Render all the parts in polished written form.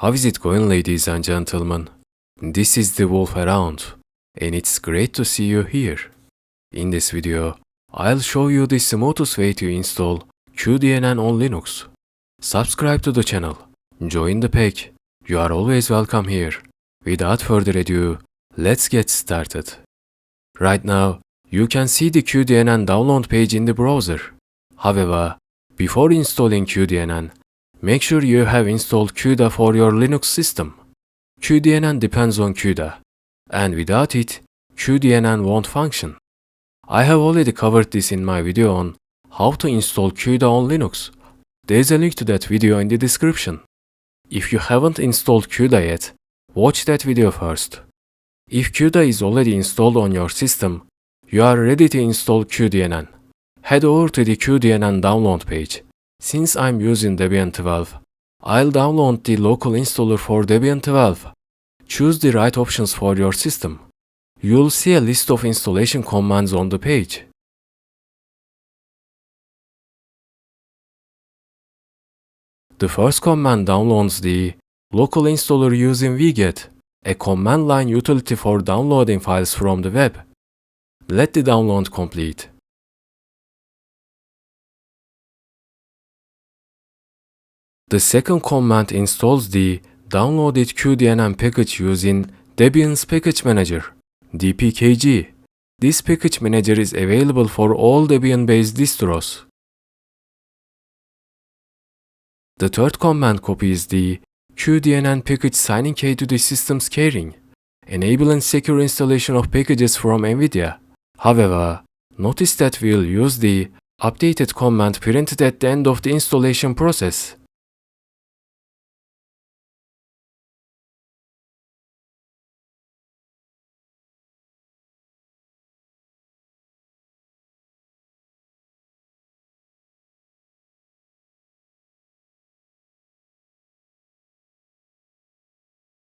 How is it going, ladies and gentlemen? This is the Wolf Around, and it's great to see you here. In this video, I'll show you the smoothest way to install cuDNN on Linux. Subscribe to the channel, join the pack, you are always welcome here. Without further ado, let's get started. Right now, you can see the cuDNN download page in the browser. However, before installing cuDNN, make sure you have installed CUDA for your Linux system. cuDNN depends on CUDA, and without it, cuDNN won't function. I have already covered this in my video on how to install CUDA on Linux. There is a link to that video in the description. If you haven't installed CUDA yet, watch that video first. If CUDA is already installed on your system, you are ready to install cuDNN. Head over to the cuDNN download page. Since I'm using Debian 12, I'll download the local installer for Debian 12. Choose the right options for your system. You'll see a list of installation commands on the page. The first command downloads the local installer using wget, a command line utility for downloading files from the web. Let the download complete. The second command installs the downloaded cuDNN package using Debian's package manager, dpkg. This package manager is available for all Debian-based distros. The third command copies the cuDNN package signing key to the system's keyring, enabling secure installation of packages from Nvidia. However, notice that we'll use the updated command printed at the end of the installation process.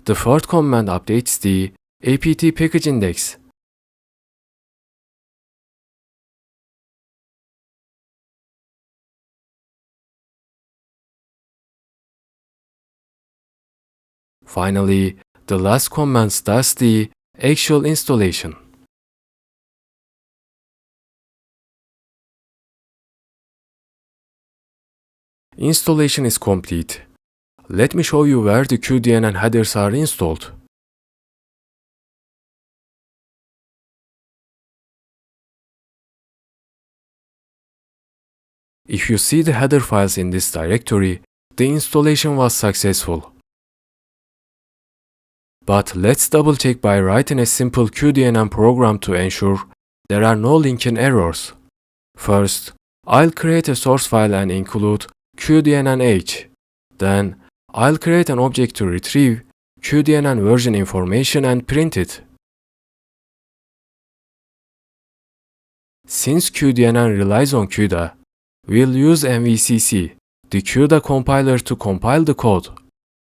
The fourth command updates the apt package index. Finally, the last command starts the actual installation. Installation is complete. Let me show you where the cuDNN headers are installed. If you see the header files in this directory, the installation was successful. But let's double check by writing a simple cuDNN program to ensure there are no linking errors. First, I'll create a source file and include cuDNN-h. Then, I'll create an object to retrieve cuDNN version information and print it. Since cuDNN relies on CUDA, we'll use MVCC, the CUDA compiler, to compile the code.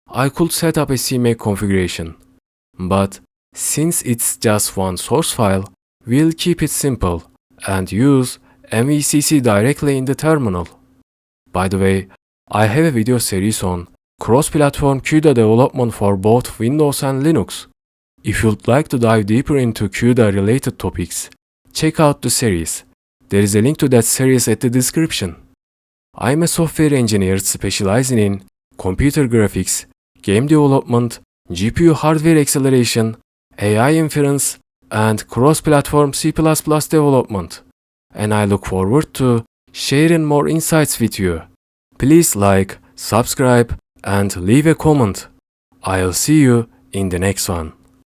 I could set up a CMake configuration, but since it's just one source file, we'll keep it simple and use MVCC directly in the terminal. By the way, I have a video series on cross-platform CUDA development for both Windows and Linux. If you'd like to dive deeper into CUDA-related topics, check out the series. There is a link to that series at the description. I'm a software engineer specializing in computer graphics, game development, GPU hardware acceleration, AI inference, and cross-platform C++ development. And I look forward to sharing more insights with you. Please like, subscribe, and leave a comment. I'll see you in the next one.